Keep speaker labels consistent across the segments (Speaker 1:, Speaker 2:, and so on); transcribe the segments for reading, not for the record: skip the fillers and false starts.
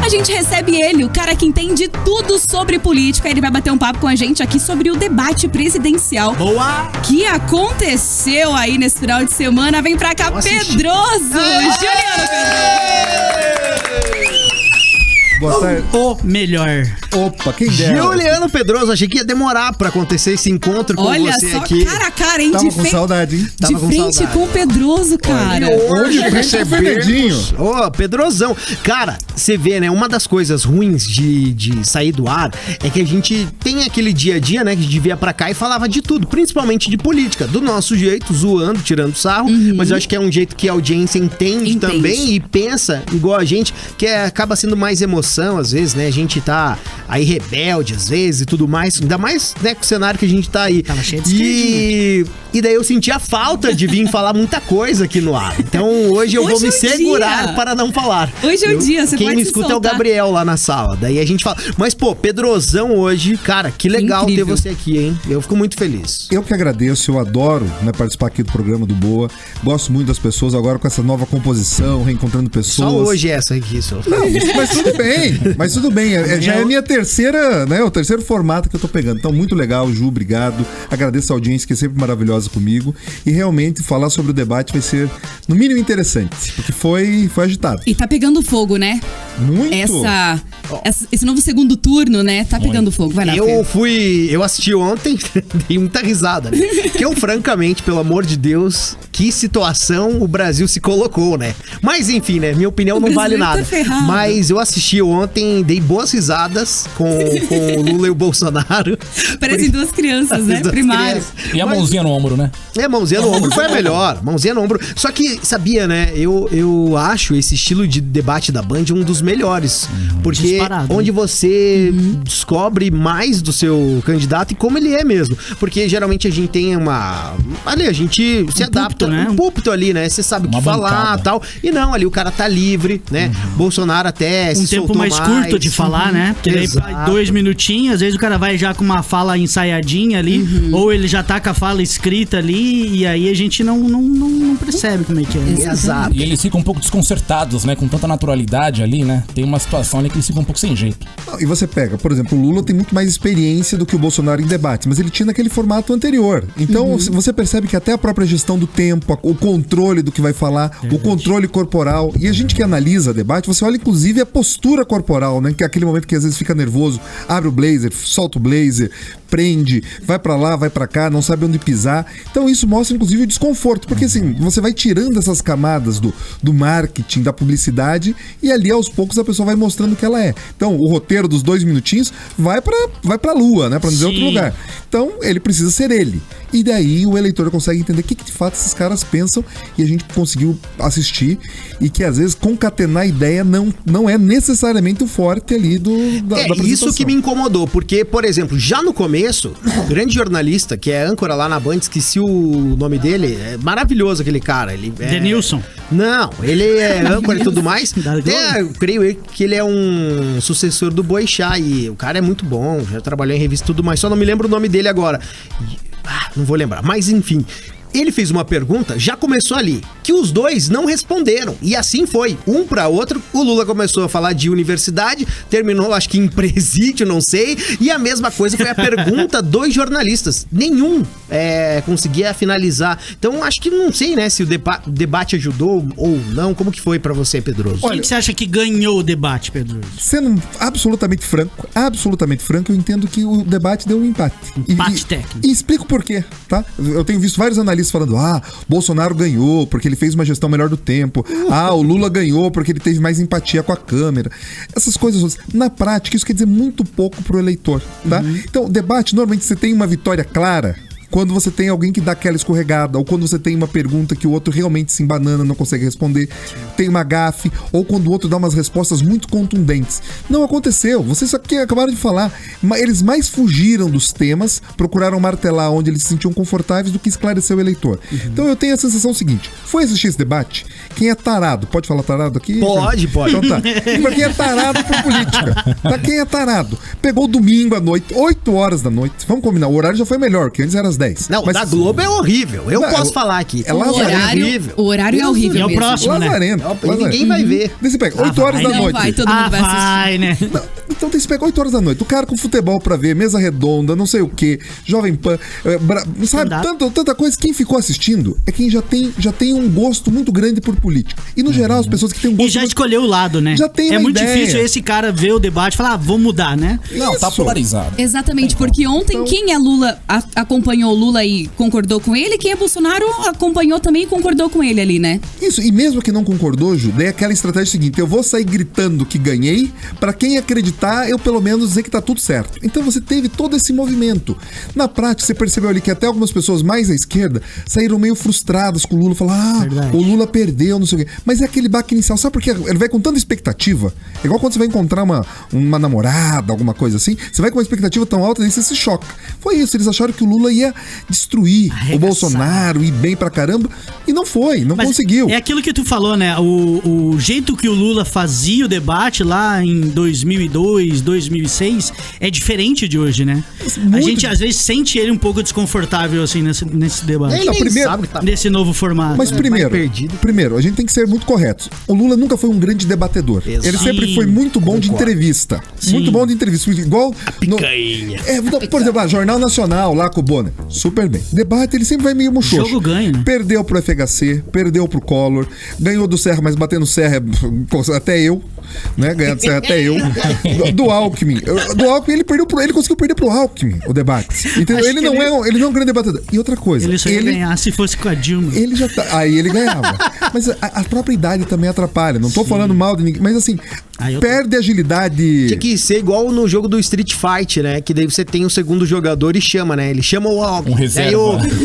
Speaker 1: A gente recebe ele, o cara que entende tudo sobre política. Ele vai bater um papo com a gente aqui sobre o debate presidencial.
Speaker 2: Boa!
Speaker 1: Que aconteceu aí nesse final de semana. Vem pra cá, Pedroso! Juliano Pedroso!
Speaker 3: Boa tarde.
Speaker 2: O melhor.
Speaker 3: Opa, quem dera.
Speaker 4: Juliano Pedroso, achei que ia demorar pra acontecer esse encontro com
Speaker 1: Olha
Speaker 4: você
Speaker 1: só,
Speaker 4: aqui.
Speaker 1: cara a cara, hein?
Speaker 3: Tava com saudade, hein?
Speaker 1: De frente com o Pedroso, cara.
Speaker 3: Hoje recebedinho.
Speaker 4: Ô, Pedrosão. Cara, você vê, né? Uma das coisas ruins de sair do ar é que a gente tem aquele dia a dia, né? Que a gente via pra cá e falava de tudo, principalmente de política. Do nosso jeito, zoando, tirando sarro. Mas eu acho que é um jeito que a audiência entende também e pensa igual a gente, que acaba sendo mais emoção, às vezes, né? A gente tá aí rebelde, às vezes, e tudo mais. Ainda mais, né, com o cenário que a gente tá aí.
Speaker 2: Tava cheio de
Speaker 4: E daí eu senti a falta de vir falar muita coisa aqui no ar. Então hoje eu vou me segurar para não falar.
Speaker 1: Hoje é o dia, você
Speaker 4: Quem
Speaker 1: pode
Speaker 4: me
Speaker 1: se
Speaker 4: escuta é o
Speaker 1: soltar.
Speaker 4: Gabriel lá na sala. Daí a gente fala. Mas, pô, Pedrosão hoje, cara, que legal ter
Speaker 1: incrível.
Speaker 4: você aqui, hein? Eu fico muito feliz.
Speaker 3: Eu que agradeço, eu adoro, né, participar aqui do programa do Boa. Gosto muito das pessoas agora com essa nova composição, reencontrando pessoas.
Speaker 4: Só hoje essa aqui, só.
Speaker 3: Não, mas tudo bem. Mas tudo bem. Já é a minha terceira, né? O terceiro formato que eu tô pegando. Então, muito legal, Ju, obrigado. Agradeço a audiência que é sempre maravilhosa comigo. E realmente falar sobre o debate vai ser, no mínimo, interessante. Porque foi agitado.
Speaker 1: E tá pegando fogo, né?
Speaker 3: Muito.
Speaker 1: Esse novo segundo turno, né? Tá pegando fogo. Vai lá, Fê.
Speaker 4: Eu assisti ontem, dei muita risada, né? Que eu, francamente, pelo amor de Deus, que situação o Brasil se colocou, né? Mas enfim, né? Minha opinião não vale nada.
Speaker 1: Tá ferrado.
Speaker 4: Mas eu assisti ontem, dei boas risadas com o Lula e o Bolsonaro.
Speaker 1: Parecem duas crianças, né?
Speaker 4: Duas
Speaker 1: Primárias.
Speaker 4: crianças.
Speaker 5: E a mãozinha no ombro, né?
Speaker 4: Mãozinha no ombro foi a melhor. Mãozinha no ombro. Só que, sabia, né? Eu acho esse estilo de debate da Band um dos melhores. Porque
Speaker 2: Disparado,
Speaker 4: onde você descobre mais do seu candidato e como ele é mesmo. Porque geralmente a gente tem ali, a gente se adapta.
Speaker 2: púlpito, né?
Speaker 4: Um púlpito ali, né? Você sabe o que
Speaker 5: Uma
Speaker 4: falar
Speaker 5: bancada.
Speaker 4: e tal. E não, ali o cara tá livre, né? Bolsonaro até se
Speaker 2: Um tempo
Speaker 4: soltou
Speaker 2: mais curto de falar, né? Porque daí
Speaker 4: Exato.
Speaker 2: 2 minutinhos, às vezes o cara vai já com uma fala ensaiadinha ali, ou ele já tá com a fala escrita ali, e aí a gente não percebe como é que é.
Speaker 4: Exato.
Speaker 5: E eles ficam um pouco desconcertados, né? Com tanta naturalidade ali, né? Tem uma situação ali que eles ficam um pouco sem jeito.
Speaker 3: E você pega, por exemplo, o Lula tem muito mais experiência do que o Bolsonaro em debate, mas ele tinha naquele formato anterior. Então você percebe que até a própria gestão do tempo, o controle do que vai falar, o controle corporal. E a gente que analisa debate, você olha inclusive a postura corporal, né? Que é aquele momento que às vezes fica nervoso, abre o blazer, solta o blazer, prende, vai pra lá, vai pra cá, não sabe onde pisar. Então isso mostra inclusive o desconforto, porque assim, você vai tirando essas camadas do marketing, da publicidade, e ali aos poucos a pessoa vai mostrando o que ela é. Então o roteiro dos 2 minutinhos vai pra lua, né? Pra não dizer outro lugar. Então ele precisa ser ele. E daí o eleitor consegue entender o que de fato esses caras pensam, e a gente conseguiu assistir, e que às vezes concatenar a ideia não é necessariamente o forte ali da apresentação.
Speaker 4: Isso que me incomodou, porque, por exemplo, já no começo, o grande jornalista, que é âncora lá na Band, esqueci o nome dele, é maravilhoso aquele cara. Ele é...
Speaker 2: Denilson.
Speaker 4: Não, ele é âncora e tudo mais.
Speaker 2: Da Globo?
Speaker 4: Até, eu creio que ele é um sucessor do Boechat, e o cara é muito bom, já trabalhou em revista e tudo mais, só não me lembro o nome dele agora. Não vou lembrar, mas enfim... Ele fez uma pergunta, já começou ali, que os dois não responderam. E assim foi, um para outro. O Lula começou a falar de universidade, terminou, acho que em presídio, não sei. E a mesma coisa foi a pergunta dos jornalistas. Nenhum conseguia finalizar. Então, acho que não sei, né, se o debate ajudou ou não. Como que foi para você, Pedroso?
Speaker 2: Quem que você acha que ganhou o debate, Pedro?
Speaker 3: Sendo absolutamente franco, eu entendo que o debate deu um empate.
Speaker 2: Empate técnico.
Speaker 3: E explico por quê, tá? Eu tenho visto vários analistas falando, Bolsonaro ganhou porque ele fez uma gestão melhor do tempo. O Lula ganhou porque ele teve mais empatia com a câmera. Essas coisas, na prática, isso quer dizer muito pouco pro eleitor, tá? Então, debate, normalmente você tem uma vitória clara quando você tem alguém que dá aquela escorregada, ou quando você tem uma pergunta que o outro realmente se embanana, não consegue responder, tem uma gafe, ou quando o outro dá umas respostas muito contundentes. Não aconteceu, vocês aqui acabaram de falar, eles mais fugiram dos temas, procuraram martelar onde eles se sentiam confortáveis do que esclarecer o eleitor. Então eu tenho a sensação seguinte, foi assistir esse debate? Quem é tarado, pode falar tarado aqui?
Speaker 4: Pode.
Speaker 3: Então tá. Mas quem é tarado por política? Tá? Quem é tarado? Pegou domingo à noite, 8 horas da noite, vamos combinar, o horário já foi melhor, que antes era às 10.
Speaker 4: Não,
Speaker 3: Mas-
Speaker 4: da Globo é horrível. Eu
Speaker 3: Não,
Speaker 4: posso falar aqui.
Speaker 3: é
Speaker 1: O
Speaker 3: lazarento.
Speaker 1: horário é horrível
Speaker 2: É o
Speaker 1: mesmo.
Speaker 2: próximo, né?
Speaker 3: Lazarento.
Speaker 4: Ninguém vai ver.
Speaker 3: Daí você pega 8 horas
Speaker 2: vai,
Speaker 3: da
Speaker 1: Não
Speaker 3: noite.
Speaker 1: vai, todo mundo vai assistir.
Speaker 2: vai, né?
Speaker 3: Não, então tem que pegar 8 horas da noite. O cara com futebol pra ver, mesa redonda, não sei o que, Jovem Pan, sabe,
Speaker 2: Stand-up.
Speaker 3: tanta coisa. Quem ficou assistindo é quem já tem um gosto muito grande por política. E no geral, as pessoas que têm um
Speaker 2: E
Speaker 3: gosto
Speaker 2: já
Speaker 3: muito...
Speaker 2: escolheu o lado, né?
Speaker 3: Já tem
Speaker 2: É
Speaker 3: uma
Speaker 2: muito
Speaker 3: ideia.
Speaker 2: difícil esse cara ver o debate e falar, vou mudar, né?
Speaker 5: Não, tá
Speaker 3: Isso.
Speaker 5: polarizado.
Speaker 1: Exatamente, porque ontem quem é Lula acompanhou o Lula e concordou com ele, quem é Bolsonaro acompanhou também e concordou com ele ali, né?
Speaker 3: Isso, e mesmo que não concordou, Ju, daí aquela estratégia seguinte: eu vou sair gritando que ganhei, pra quem acreditar, eu pelo menos dizer que tá tudo certo. Então você teve todo esse movimento. Na prática, você percebeu ali que até algumas pessoas mais à esquerda saíram meio frustradas com o Lula, falaram:
Speaker 2: Verdade.
Speaker 3: o Lula perdeu, não sei o quê. Mas é aquele baque inicial, sabe por quê? Ele vai com tanta expectativa. É igual quando você vai encontrar uma namorada, alguma coisa assim, você vai com uma expectativa tão alta, daí você se choca. Foi isso, eles acharam que o Lula ia destruir
Speaker 2: Arregaçar.
Speaker 3: o Bolsonaro, ir bem pra caramba, e não foi, não
Speaker 2: Mas
Speaker 3: conseguiu.
Speaker 2: É aquilo que tu falou, né? O jeito que o Lula fazia o debate lá em 2002, 2006 é diferente de hoje, né? A
Speaker 3: Muito.
Speaker 2: gente às vezes sente ele um pouco desconfortável assim nesse debate.
Speaker 4: Ele
Speaker 3: Não,
Speaker 4: nem
Speaker 3: primeiro-
Speaker 4: sabe que tá
Speaker 2: Nesse novo formato.
Speaker 3: Mas
Speaker 2: né?
Speaker 3: primeiro, a gente tem que ser muito corretos. O Lula nunca foi um grande debatedor.
Speaker 4: Exato.
Speaker 3: Ele sempre
Speaker 2: Sim,
Speaker 3: foi muito bom de
Speaker 4: concordo.
Speaker 3: entrevista.
Speaker 2: Sim.
Speaker 3: Muito bom de entrevista. Igual.
Speaker 4: picanha.
Speaker 3: Por exemplo, Jornal Nacional, lá com o Bonner. Super bem. Debate, ele sempre vai meio muxoxo.
Speaker 2: Jogo ganho, né?
Speaker 3: Perdeu pro FHC, perdeu pro Collor, ganhou do Serra, mas batendo Serra até eu. Né? Ganhar do Serra até eu. Do Alckmin. Do Alckmin, ele conseguiu perder pro Alckmin o debate. Entendeu?
Speaker 2: Acho
Speaker 3: Ele
Speaker 2: que
Speaker 3: não,
Speaker 2: ele-
Speaker 3: ele não é um grande debatedor. E outra coisa.
Speaker 2: Ele só ia ganhar se fosse com a Dilma.
Speaker 3: Ele já tá. Aí ele ganhava. Mas a própria idade também atrapalha. Não tô falando mal de ninguém. Mas assim,
Speaker 2: Aí eu-
Speaker 3: perde agilidade.
Speaker 4: Tinha que ser igual no jogo do Street Fight, né? Que daí você tem o segundo jogador e chama, né? Ele chama o Alckmin.
Speaker 5: Um reserva.
Speaker 4: Aí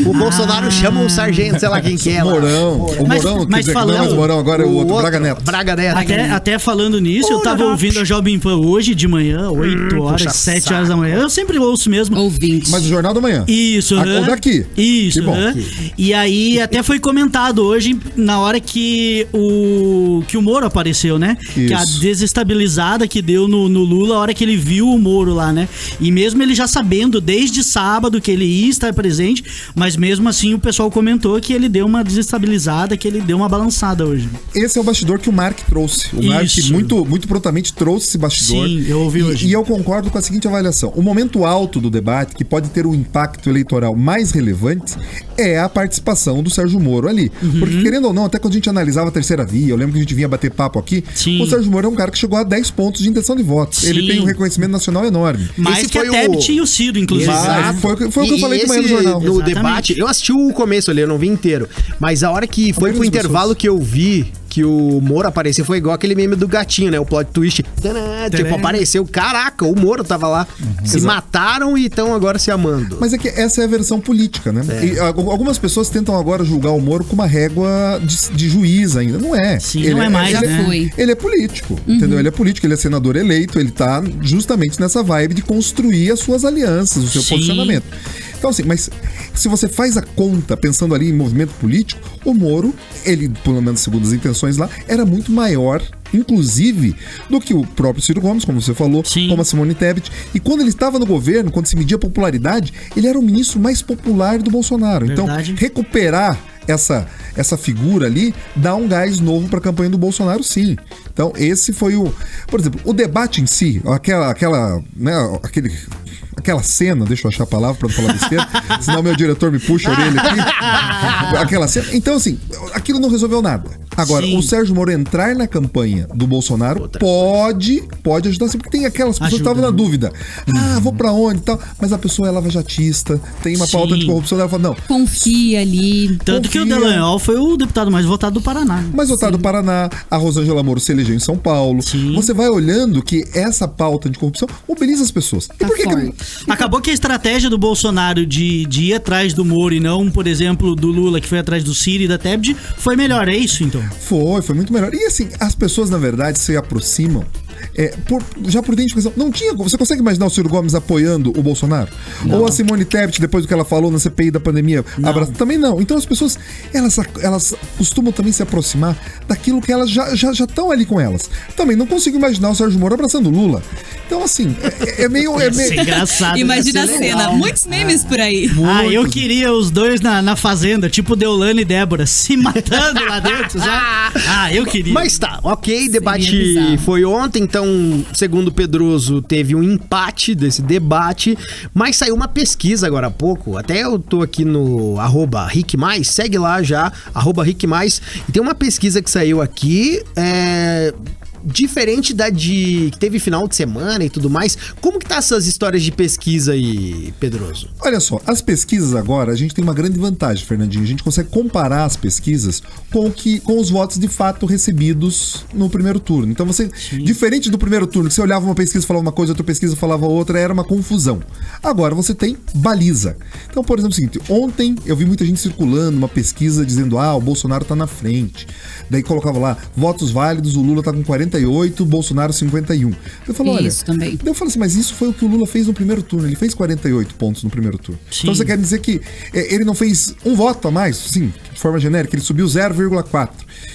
Speaker 4: o Bolsonaro chama o sargento, sei lá quem que é. lá.
Speaker 3: Mourão. O
Speaker 2: Mas-
Speaker 3: Mourão,
Speaker 2: mas
Speaker 3: quer dizer,
Speaker 2: falando-
Speaker 3: não é mais o Mourão, agora é o outro, Braga Neto.
Speaker 4: Braga Neto.
Speaker 2: Até falando nisso, eu tava ouvindo a Jovem Pan hoje de manhã, 8 horas,
Speaker 4: puxa
Speaker 2: 7 horas da manhã. Eu sempre ouço mesmo.
Speaker 1: Ouvinte.
Speaker 3: Mas o Jornal da Manhã.
Speaker 2: Isso,
Speaker 3: O daqui.
Speaker 2: Isso,
Speaker 3: Que bom.
Speaker 2: aham. E aí até foi comentado hoje, na hora que o Moro apareceu, né? Que a
Speaker 3: Isso.
Speaker 2: desestabilizada que deu no Lula a hora que ele viu o Moro lá, né? E mesmo ele já sabendo desde sábado que ele ia estar presente, mas mesmo assim o pessoal comentou que ele deu uma desestabilizada, que ele deu uma balançada hoje.
Speaker 3: Esse é o bastidor que o Mark trouxe. O Mark
Speaker 2: Isso.
Speaker 3: muito prontamente trouxe esse bastidor.
Speaker 2: Sim, eu ouvi hoje.
Speaker 3: E eu concordo com a seguinte avaliação. O momento alto do debate, que pode ter um impacto eleitoral mais relevante, é a participação do Sérgio Moro ali.
Speaker 2: Uhum.
Speaker 3: Porque, querendo ou não, até quando a gente analisava a terceira via, eu lembro que a gente vinha bater papo aqui,
Speaker 2: Sim.
Speaker 3: o Sérgio Moro é um cara que chegou a 10 pontos de intenção de votos.
Speaker 2: Sim.
Speaker 3: Ele tem um reconhecimento nacional enorme.
Speaker 2: Mais
Speaker 4: Esse
Speaker 2: que
Speaker 4: foi
Speaker 2: a Tebet
Speaker 4: o-
Speaker 2: e o Ciro, inclusive.
Speaker 3: Exato. Foi o que eu falei de manhã no
Speaker 4: esse,
Speaker 3: jornal.
Speaker 4: No
Speaker 2: Exatamente.
Speaker 4: debate, eu assisti o começo ali, eu não vi inteiro. Mas a hora que foi
Speaker 3: maioria
Speaker 4: pro
Speaker 3: das
Speaker 4: intervalo que eu vi que o Moro apareceu, foi igual aquele meme do gatinho, né? O plot twist. Tadã, tipo, apareceu. Caraca, o Moro tava lá. Se mataram e estão agora se amando.
Speaker 3: Mas é que essa é a versão política, né? E algumas pessoas tentam agora julgar o Moro com uma régua de juiz ainda. Não é.
Speaker 2: Sim, não é mais,
Speaker 1: Já
Speaker 2: né?
Speaker 1: foi.
Speaker 3: Ele é político, entendeu? Ele é político, ele é senador eleito, ele tá justamente nessa vibe de construir as suas alianças, o seu
Speaker 2: Sim.
Speaker 3: posicionamento. Então, assim, mas se você faz a conta pensando ali em movimento político, o Moro, ele, pelo menos segundo as intenções lá, era muito maior, inclusive, do que o próprio Ciro Gomes, como você falou,
Speaker 2: Sim.
Speaker 3: como a Simone Tebet. E quando ele estava no governo, quando se media popularidade, ele era o ministro mais popular do Bolsonaro.
Speaker 2: Verdade.
Speaker 3: Então, recuperar essa figura ali dá um gás novo para a campanha do Bolsonaro, sim. Então, esse foi por exemplo, o debate em si, aquela cena, deixa eu achar a palavra para não falar besteira, senão meu diretor me puxa a orelha aqui. Aquela cena. Então, assim, aquilo não resolveu nada. Agora,
Speaker 2: Sim.
Speaker 3: o Sérgio Moro entrar na campanha do Bolsonaro pode ajudar, porque tem aquelas pessoas que
Speaker 2: Ajuda,
Speaker 3: estavam na
Speaker 2: né?
Speaker 3: dúvida. Vou pra onde e tal. Mas a pessoa é lava-jatista, tem uma
Speaker 2: Sim.
Speaker 3: pauta anticorrupção, ela fala, não,
Speaker 1: Confia ali.
Speaker 2: Tanto que o
Speaker 3: Confia.
Speaker 2: Dallagnol foi o deputado mais votado do Paraná.
Speaker 3: mas votado do Paraná, a Rosângela Moro se elegeu em São Paulo.
Speaker 2: Sim.
Speaker 3: Você vai olhando que essa pauta de corrupção mobiliza as pessoas. E
Speaker 1: Tá
Speaker 3: por que
Speaker 1: forte.
Speaker 2: Acabou que a estratégia do Bolsonaro de ir atrás do Moro e não, por exemplo, do Lula, que foi atrás do Ciro e da Tebet, foi melhor, é isso então?
Speaker 3: Foi muito melhor. E assim, as pessoas, na verdade, se aproximam já por identificação, não tinha. Você consegue imaginar o Ciro Gomes apoiando o Bolsonaro? Não. Ou a Simone Tebet, depois do que ela falou na CPI da pandemia, também não. Então as pessoas, elas costumam também se aproximar daquilo que elas já estão ali com elas. Também não consigo imaginar o Sérgio Moro abraçando o Lula. Então, assim, é meio
Speaker 2: engraçado.
Speaker 1: Imagina a cena, muitos memes por aí.
Speaker 2: Eu queria os dois na fazenda, tipo Deolane e Débora, se matando lá dentro, sabe? Eu queria.
Speaker 4: Mas tá, ok, debate foi ontem, então, segundo o Pedroso, teve um empate desse debate, mas saiu uma pesquisa agora há pouco, até eu tô aqui no @RickMais, segue lá já, @RickMais, e tem uma pesquisa que saiu aqui, diferente da que teve final de semana e tudo mais. Como que tá essas histórias de pesquisa aí, Pedroso?
Speaker 3: Olha só, as pesquisas agora, a gente tem uma grande vantagem, Fernandinho. A gente consegue comparar as pesquisas com os votos de fato recebidos no primeiro turno. Então diferente do primeiro turno, que você olhava uma pesquisa e falava uma coisa, outra pesquisa falava outra, era uma confusão. Agora você tem baliza. Então, por exemplo, é o seguinte, ontem eu vi muita gente circulando uma pesquisa dizendo, o Bolsonaro tá na frente. Daí colocava lá, votos válidos, o Lula tá com 48, Bolsonaro 51. Eu falo, olha,
Speaker 1: também.
Speaker 3: Eu falo assim, mas isso foi o que o Lula fez no primeiro turno. Ele fez 48 pontos no primeiro turno. Sim. Então você quer dizer que ele não fez um voto a mais? Sim, de forma genérica, ele subiu 0,4.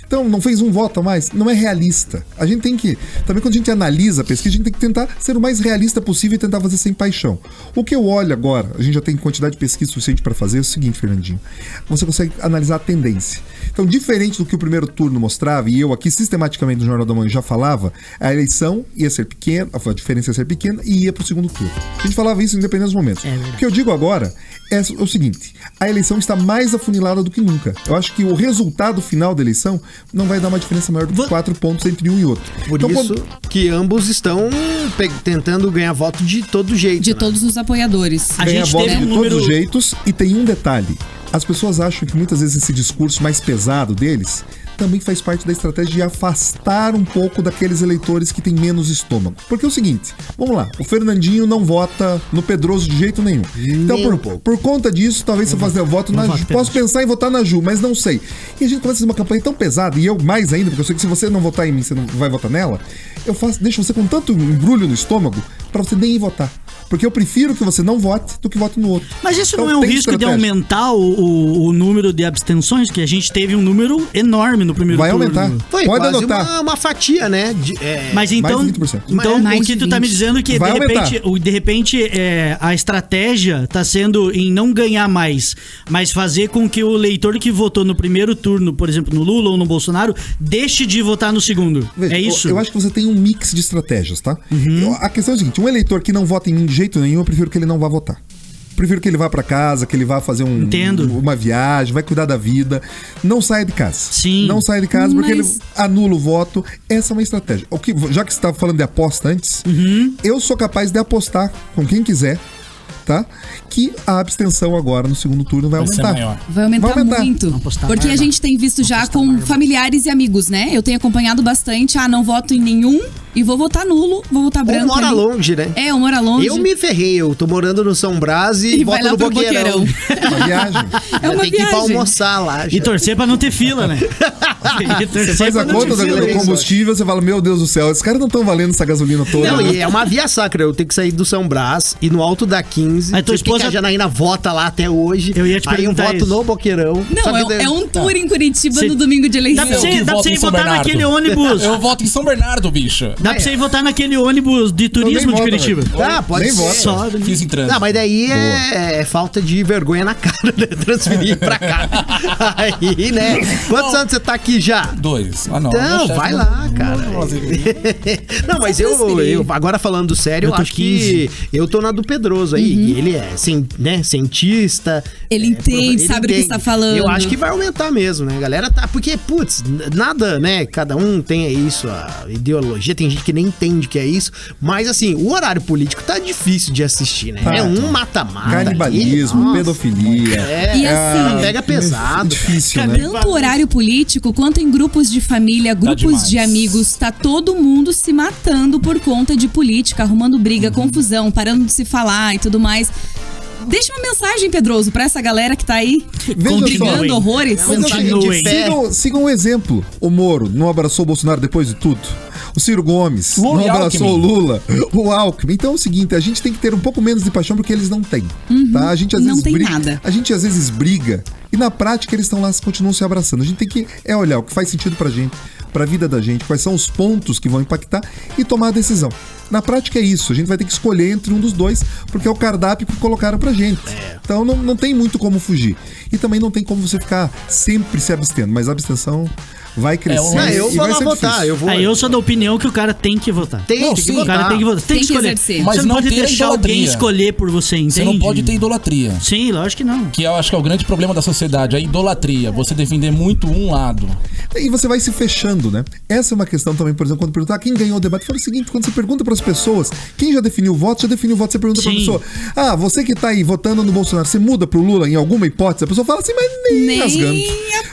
Speaker 3: Então não fez um voto a mais? Não é realista. A gente tem que, também quando a gente analisa a pesquisa, a gente tem que tentar ser o mais realista possível e tentar fazer sem paixão. O que eu olho agora, a gente já tem quantidade de pesquisa suficiente para fazer, é o seguinte, Fernandinho. Você consegue analisar a tendência. Então, diferente do que o primeiro turno mostrava, e eu aqui sistematicamente no Jornal da Manhã já falava, a eleição ia ser pequena, a diferença ia ser pequena e ia para o segundo turno. A gente falava isso em independentes momentos. O que eu digo agora é o seguinte, a eleição está mais afunilada do que nunca. Eu acho que o resultado final da eleição não vai dar uma diferença maior do que 4 pontos entre um e outro.
Speaker 4: Por isso que ambos estão tentando ganhar voto de todo jeito.
Speaker 1: De todos os apoiadores.
Speaker 3: Ganha voto de todos os jeitos, e tem um detalhe. As pessoas acham que muitas vezes esse discurso mais pesado deles também faz parte da estratégia de afastar um pouco daqueles eleitores que têm menos estômago. Porque é o seguinte, vamos lá, o Fernandinho não vota no Pedroso de jeito nenhum. Então, por conta disso, talvez você faça voto na Ju. Posso pensar em votar na Ju, mas não sei. E a gente começa a fazer uma campanha tão pesada, e eu mais ainda, porque eu sei que se você não votar em mim, você não vai votar nela, deixo você com tanto embrulho no estômago pra você nem ir votar. Porque eu prefiro que você não vote do que vote no outro.
Speaker 2: Mas isso então, não é um risco de aumentar o número de abstenções? Que a gente teve um número enorme no primeiro turno.
Speaker 3: Vai aumentar.
Speaker 4: Foi
Speaker 3: pode
Speaker 4: quase
Speaker 3: anotar.
Speaker 4: Uma fatia, né?
Speaker 2: Mas então,
Speaker 3: mais de 20%.
Speaker 2: Então o que tu tá me dizendo é que de repente a estratégia tá sendo em não ganhar mais, mas fazer com que o eleitor que votou no primeiro turno, por exemplo, no Lula ou no Bolsonaro, deixe de votar no segundo.
Speaker 3: Veja,
Speaker 2: é isso?
Speaker 3: Eu acho que você tem um mix de estratégias, tá? A questão é a seguinte, um eleitor que não vota em mim de jeito nenhum, eu prefiro que ele não vá votar. Prefiro que ele vá pra casa, que ele vá fazer uma viagem, vai cuidar da vida. Não saia de casa.
Speaker 2: Sim.
Speaker 3: Não saia de casa porque ele anula o voto. Essa é uma estratégia. Já que você estava falando de aposta antes, eu sou capaz de apostar com quem quiser, tá? Que a abstenção agora no segundo turno vai aumentar.
Speaker 1: Vai aumentar muito. Porque a gente tem visto já com familiares e amigos, né? Eu tenho acompanhado bastante. Não voto em nenhum e vou votar nulo, vou votar branco.
Speaker 4: Ou mora longe, né?
Speaker 1: Eu moro longe.
Speaker 4: Eu me ferrei, eu tô morando no São Brás e voto no Boqueirão.
Speaker 3: Uma viagem.
Speaker 4: Tem que ir pra almoçar lá.
Speaker 2: E torcer pra não ter fila, né?
Speaker 3: Você faz a conta do combustível, você fala, meu Deus do céu, esses caras não estão valendo essa gasolina toda.
Speaker 4: Não, e é uma via sacra, eu tenho que sair do São Brás e no Alto da 15.
Speaker 2: Aí tua esposa...
Speaker 4: A Janaína vota lá até hoje.
Speaker 2: Eu ia te perguntar
Speaker 4: voto no Boqueirão.
Speaker 1: Não, é um tour em Curitiba no domingo de eleição.
Speaker 2: Dá pra você ir votar naquele ônibus.
Speaker 5: Eu voto em São Bernardo, bicho.
Speaker 2: Dá pra você ir votar naquele ônibus de turismo de Curitiba.
Speaker 4: Pode
Speaker 3: nem
Speaker 4: ser.
Speaker 3: Só
Speaker 5: fiz em trânsito.
Speaker 4: Não, mas daí é falta de vergonha na cara, né? Transferir pra cá. Aí, né? Quantos anos você tá aqui já?
Speaker 5: 2.
Speaker 4: Não, vai lá, cara. Não, mas eu agora falando sério, eu acho 15. Que eu tô na do Pedroso aí. Ele é cientista.
Speaker 1: Ele entende, sabe do que está falando.
Speaker 4: Eu acho que vai aumentar mesmo, né? A galera tá... Porque, putz, nada, né? Cada um tem isso, a ideologia. Tem gente que nem entende que é isso. Mas, assim, o horário político tá difícil de assistir, né? É um mata-mata.
Speaker 3: Canibalismo, pedofilia.
Speaker 1: E assim...
Speaker 4: Pega pesado.
Speaker 3: Difícil, né?
Speaker 1: Tanto horário político, quanto em grupos de família, grupos de amigos. Tá todo mundo se matando por conta de política, arrumando briga, confusão, parando de se falar e tudo mais. Deixa uma mensagem, Pedroso, pra essa galera que tá aí brigando horrores.
Speaker 3: Mas sigam o exemplo. O Moro não abraçou o Bolsonaro depois de tudo. O Ciro Gomes
Speaker 5: Lula
Speaker 3: não abraçou
Speaker 5: Alckmin.
Speaker 3: o Lula. O Alckmin. Então é o seguinte, a gente tem que ter um pouco menos de paixão porque eles não têm. Tá? A gente às
Speaker 1: Não
Speaker 3: vezes
Speaker 1: tem
Speaker 3: briga,
Speaker 1: nada.
Speaker 3: A gente às vezes briga e na prática eles estão lá, continuam se abraçando. A gente tem que olhar o que faz sentido pra gente, pra vida da gente, quais são os pontos que vão impactar e tomar a decisão. Na prática é isso, a gente vai ter que escolher entre um dos dois, porque é o cardápio que colocaram pra gente. Então não tem muito como fugir. E também não tem como você ficar sempre se abstendo, mas a abstenção vai crescer.
Speaker 4: Eu
Speaker 3: e
Speaker 4: vou
Speaker 3: vai
Speaker 4: lá
Speaker 3: ser
Speaker 4: votar.
Speaker 3: difícil.
Speaker 2: Eu sou da opinião que o cara tem que votar.
Speaker 4: Tem
Speaker 5: sim,
Speaker 4: que
Speaker 2: O cara
Speaker 4: votar.
Speaker 2: tem que votar. Tem
Speaker 1: Tem
Speaker 2: que
Speaker 1: que
Speaker 2: escolher.
Speaker 1: exercer.
Speaker 5: Mas
Speaker 2: Você não
Speaker 5: não
Speaker 2: pode
Speaker 5: ter
Speaker 2: deixar alguém
Speaker 5: idolatria.
Speaker 2: escolher por você, entende?
Speaker 5: Você não pode ter idolatria.
Speaker 2: Sim, lógico que não.
Speaker 5: Que eu acho que é o grande problema da sociedade, a idolatria. Você defender muito um lado.
Speaker 3: E você vai se fechando, né? Essa é uma questão também, por exemplo, quando perguntar quem ganhou o debate, fala o seguinte, quando você pergunta pras pessoas, quem já definiu o voto, você pergunta pra
Speaker 2: Sim.
Speaker 3: pessoa, você que tá aí votando no Bolsonaro, você muda pro Lula em alguma hipótese? A pessoa fala assim, mas nem rasgando.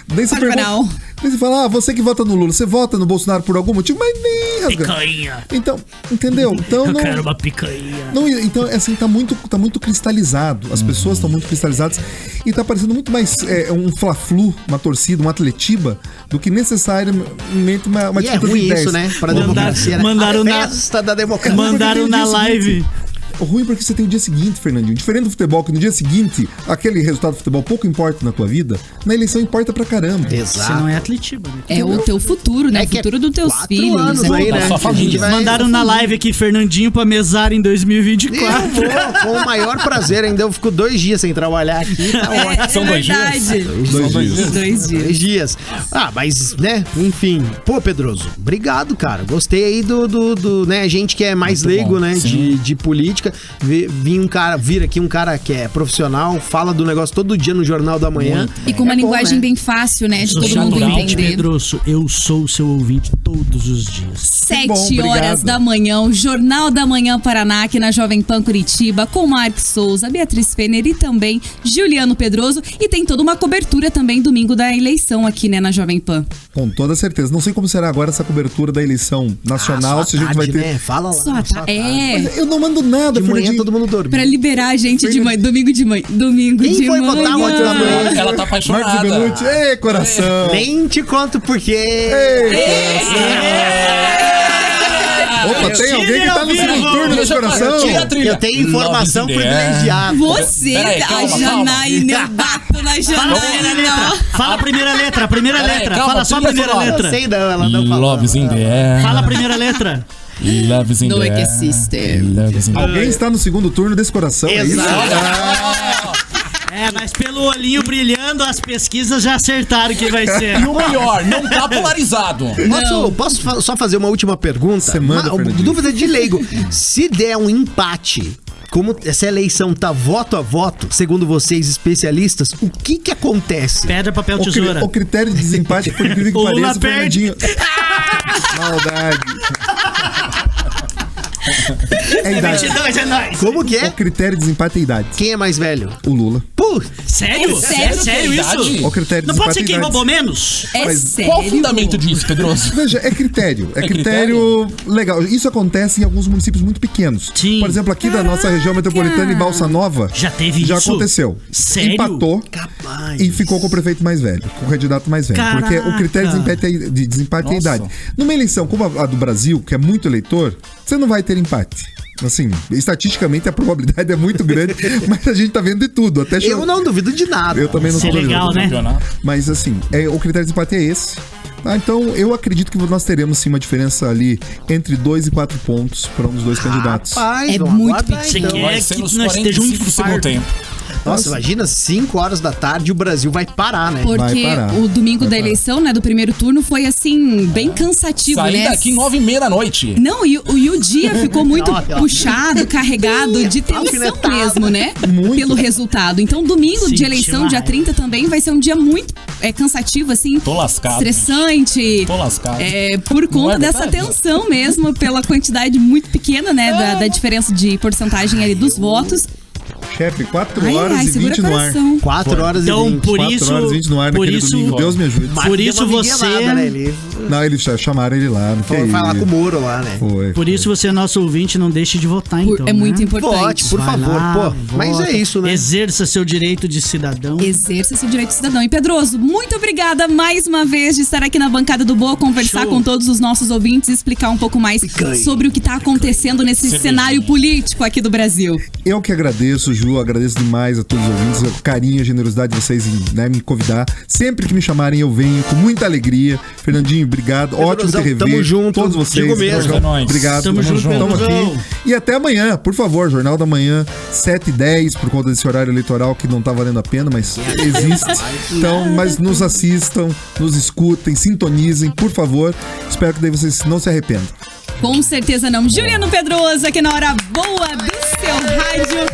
Speaker 3: Daí você
Speaker 1: Farfarau.
Speaker 3: daí você fala, você que vota no Lula, você vota no Bolsonaro por algum motivo, mas nem rasgando.
Speaker 2: Picanha.
Speaker 3: Então, entendeu? Então,
Speaker 2: Eu
Speaker 3: não,
Speaker 2: quero uma picanha.
Speaker 3: não, então, assim, tá muito cristalizado. As pessoas estão muito cristalizadas e tá parecendo muito mais um fla-flu, uma torcida, um atletiba, do que necessariamente uma
Speaker 4: E é
Speaker 3: atitude
Speaker 4: ruim
Speaker 3: de 10.
Speaker 4: isso, né? Pra
Speaker 2: Mandaram-
Speaker 4: democracia, né?
Speaker 2: mandaram
Speaker 4: A
Speaker 2: na-
Speaker 4: festa da democracia.
Speaker 2: Mandaram
Speaker 3: Porque
Speaker 2: na
Speaker 3: tem o dia
Speaker 2: live.
Speaker 3: Ruim porque você tem o dia seguinte, Fernandinho. Diferente do futebol, que no dia seguinte, aquele resultado do futebol pouco importa na tua vida, na eleição importa pra caramba.
Speaker 2: Você não é atletiba, né?
Speaker 1: É o teu futuro, né?
Speaker 4: É
Speaker 1: o
Speaker 4: que é
Speaker 1: futuro dos teus
Speaker 4: 4
Speaker 1: filhos.
Speaker 4: anos
Speaker 1: né?
Speaker 4: aí, né?
Speaker 5: Da sua
Speaker 4: Que a gente
Speaker 5: família.
Speaker 4: vai-
Speaker 2: Mandaram na live aqui Fernandinho pra mesar em 2024.
Speaker 4: Eu vou, com o maior prazer. Ainda eu fico 2 dias sem trabalhar aqui. Tá ótimo.
Speaker 5: São 2 dias?
Speaker 1: verdade.
Speaker 3: Os 2 dias.
Speaker 1: 2 dias.
Speaker 4: 2 dias. Mas, né, enfim. Pô, Pedroso, obrigado, cara. Gostei aí do né, gente que é mais
Speaker 5: Muito
Speaker 4: leigo,
Speaker 5: bom,
Speaker 4: né,
Speaker 5: sim.
Speaker 4: de política. Vir aqui um cara que é profissional, fala do negócio todo dia no Jornal da Manhã.
Speaker 1: E com uma
Speaker 4: É bom,
Speaker 1: linguagem
Speaker 4: né?
Speaker 1: bem fácil, né? De todo
Speaker 2: Sou
Speaker 1: mundo
Speaker 2: natural,
Speaker 1: entender.
Speaker 2: Pedroso, eu sou o seu ouvinte todos os dias.
Speaker 1: 7
Speaker 3: bom,
Speaker 1: horas
Speaker 3: obrigado.
Speaker 1: da manhã, o Jornal da Manhã Paraná, aqui na Jovem Pan Curitiba, com Mark Souza, Beatriz Fenner e também Juliano Pedroso. E tem toda uma cobertura também domingo da eleição aqui, né, na Jovem Pan.
Speaker 3: Com toda certeza. Não sei como será agora essa cobertura da eleição nacional,
Speaker 4: Só
Speaker 3: se a gente
Speaker 4: tarde,
Speaker 3: vai ter.
Speaker 4: né? Fala lá.
Speaker 1: Só
Speaker 4: só
Speaker 1: tá,
Speaker 4: tarde.
Speaker 1: é,
Speaker 3: Eu não mando nada,
Speaker 4: De manhã
Speaker 3: Fernandinho.
Speaker 4: todo mundo dorme.
Speaker 1: pra liberar a gente de manhã, domingo de manhã. Domingo
Speaker 4: Quem
Speaker 1: de
Speaker 4: foi
Speaker 1: manhã.
Speaker 4: votar ontem da manhã?
Speaker 5: Ela tá
Speaker 3: Marcos
Speaker 5: apaixonada.
Speaker 3: Benucci, ei, coração!
Speaker 4: Nem te conto porque.
Speaker 3: Ei, Opa, tem alguém que tá no segundo turno desse coração?
Speaker 5: Tira a trilha.
Speaker 4: Eu tenho informação
Speaker 5: Loves in the air.
Speaker 4: privilegiada.
Speaker 1: Você,
Speaker 5: Peraí,
Speaker 1: a
Speaker 5: calma,
Speaker 1: Janaína, eu bato na Janaína.
Speaker 2: Fala a primeira letra, a primeira
Speaker 5: Peraí,
Speaker 2: letra.
Speaker 5: calma,
Speaker 2: Fala só a
Speaker 5: trilha
Speaker 2: primeira
Speaker 5: sonora.
Speaker 4: Eu
Speaker 2: letra.
Speaker 4: sei não, ela não falou.
Speaker 5: Loves in the air.
Speaker 2: Fala a primeira letra.
Speaker 5: Loves in
Speaker 1: No
Speaker 5: the
Speaker 1: é que
Speaker 5: air.
Speaker 1: sister.
Speaker 5: Loves in the air.
Speaker 3: Alguém está no segundo turno desse coração, é isso?
Speaker 2: É, mas pelo olhinho brilhando, as pesquisas já acertaram que vai ser.
Speaker 5: E o melhor, não tá polarizado.
Speaker 4: Posso só fazer uma última pergunta?
Speaker 3: Você manda, Fernandinho.
Speaker 4: Dúvida de leigo. Se der um empate, como essa eleição tá voto a voto, segundo vocês especialistas, o que acontece?
Speaker 2: Pedra, papel,
Speaker 3: O,
Speaker 2: tesoura.
Speaker 3: o critério de desempate, por incrível que
Speaker 2: O Lula
Speaker 3: pareça,
Speaker 2: perde.
Speaker 3: Fernandinho. Maldade. É idade.
Speaker 2: 22 é nóis.
Speaker 4: Como que
Speaker 3: O
Speaker 4: é?
Speaker 3: critério de desempate é idade.
Speaker 4: Quem é mais velho?
Speaker 3: O Lula.
Speaker 4: Putz,
Speaker 2: Sério?
Speaker 1: Sério?
Speaker 2: Sério
Speaker 5: Idade?
Speaker 2: isso?
Speaker 3: O critério de
Speaker 2: Não pode ser
Speaker 3: desempate é
Speaker 2: quem
Speaker 3: idade.
Speaker 2: roubou menos?
Speaker 1: É
Speaker 3: Mas
Speaker 1: sério.
Speaker 5: Qual o fundamento disso, Pedroso?
Speaker 3: Veja, é critério. É
Speaker 5: É
Speaker 3: critério legal. Isso acontece em alguns municípios muito pequenos.
Speaker 2: Sim.
Speaker 3: Por exemplo, aqui da nossa região metropolitana em Balsa Nova.
Speaker 2: Já teve
Speaker 3: Já
Speaker 2: isso?
Speaker 3: aconteceu.
Speaker 2: Sério?
Speaker 3: Empatou
Speaker 4: capaz.
Speaker 3: e ficou com o prefeito mais velho, com o candidato mais velho.
Speaker 2: Caraca.
Speaker 3: Porque o critério de desempate é a
Speaker 5: Nossa.
Speaker 3: idade. Numa eleição como a do Brasil, que é muito eleitor, você não vai ter empate. Assim, estatisticamente a probabilidade é muito grande, mas a gente tá vendo de tudo. Até
Speaker 4: Eu não duvido de nada.
Speaker 3: Eu também não
Speaker 2: Isso é
Speaker 3: sou
Speaker 2: legal,
Speaker 3: duvidoso.
Speaker 2: né?
Speaker 5: Campeonato.
Speaker 3: Mas assim, o critério de desempate é esse. Tá? Então eu acredito que nós teremos sim uma diferença ali entre 2 e 4 pontos para um dos dois candidatos.
Speaker 4: Rapaz,
Speaker 1: É
Speaker 4: vamos
Speaker 1: muito
Speaker 4: aguardar,
Speaker 1: pequeno.
Speaker 4: então.
Speaker 5: Vai
Speaker 2: É
Speaker 5: ser
Speaker 2: que
Speaker 5: nos
Speaker 2: nós estejamos
Speaker 5: 45 do segundo
Speaker 2: farto.
Speaker 5: tempo.
Speaker 4: Nossa, imagina, 5 horas da tarde o Brasil vai parar, né?
Speaker 1: Porque
Speaker 3: Vai parar.
Speaker 1: o domingo
Speaker 3: Vai
Speaker 1: da
Speaker 3: parar.
Speaker 1: eleição, né, do primeiro turno, foi assim, bem cansativo,
Speaker 5: Saí
Speaker 1: né?
Speaker 5: daqui 9h30 da noite.
Speaker 1: Não, e o dia ficou muito puxado, carregado, de tensão
Speaker 4: Alfinetada.
Speaker 1: mesmo, né?
Speaker 3: Muito.
Speaker 1: Pelo resultado. Então, domingo
Speaker 2: Senti
Speaker 1: de eleição,
Speaker 2: mais.
Speaker 1: dia 30 também, vai ser um dia muito cansativo, assim.
Speaker 5: Tô lascado.
Speaker 1: Estressante.
Speaker 5: Tô lascado.
Speaker 1: Por conta
Speaker 5: é
Speaker 1: dessa
Speaker 5: verdade?
Speaker 1: tensão mesmo, pela quantidade muito pequena, né, da diferença de porcentagem ali dos votos.
Speaker 3: chefe, 4
Speaker 1: Ai,
Speaker 3: horas
Speaker 1: ai,
Speaker 3: e
Speaker 1: segura
Speaker 3: 20 no ar.
Speaker 1: coração.
Speaker 4: 4 horas
Speaker 2: Então,
Speaker 4: e 20.
Speaker 2: por
Speaker 3: 4
Speaker 2: isso,
Speaker 3: horas e 20 no ar
Speaker 2: por
Speaker 3: naquele
Speaker 2: isso,
Speaker 3: domingo. Deus me ajude.
Speaker 4: Mas
Speaker 2: por
Speaker 4: deu
Speaker 2: isso
Speaker 4: uma
Speaker 2: você-
Speaker 4: miguelada, né? Ele
Speaker 3: Não, eles chamaram ele lá, não foi?
Speaker 4: foi falar com o Moro lá, né?
Speaker 3: Foi.
Speaker 2: Por isso você é nosso ouvinte, não deixe de votar, então.
Speaker 1: É muito
Speaker 2: né?
Speaker 1: importante.
Speaker 4: Vote, por
Speaker 2: Vai
Speaker 4: favor.
Speaker 2: lá,
Speaker 4: Pô, mas
Speaker 2: vota,
Speaker 4: é isso, né?
Speaker 2: Exerça seu direito de cidadão.
Speaker 1: Exerça seu direito de cidadão. E Pedroso, muito obrigada mais uma vez de estar aqui na bancada do Boa, conversar
Speaker 2: Show.
Speaker 1: com todos os nossos ouvintes e explicar um pouco mais sobre o que está acontecendo nesse cenário político aqui do Brasil.
Speaker 3: Eu que agradeço, Ju, agradeço demais a todos os ouvintes, o carinho, a generosidade de vocês em, né, me convidar. Sempre que me chamarem, eu venho com muita alegria. Fernandinho, obrigado. Ótimo te rever.
Speaker 4: tamo junto.
Speaker 3: Todos vocês.
Speaker 4: Digo mesmo.
Speaker 3: Jornal,
Speaker 5: É nóis.
Speaker 3: obrigado.
Speaker 2: Tamo junto,
Speaker 3: Tamo
Speaker 2: Pedrozão.
Speaker 3: aqui. E até amanhã, por favor, Jornal da Manhã, 7h10, por conta desse horário eleitoral que não tá valendo a pena, mas existe. Então, mas nos assistam, nos escutem, sintonizem, por favor. Espero que daí vocês não se arrependam.
Speaker 1: Com certeza não. Juliano Pedroso aqui na Hora Boa do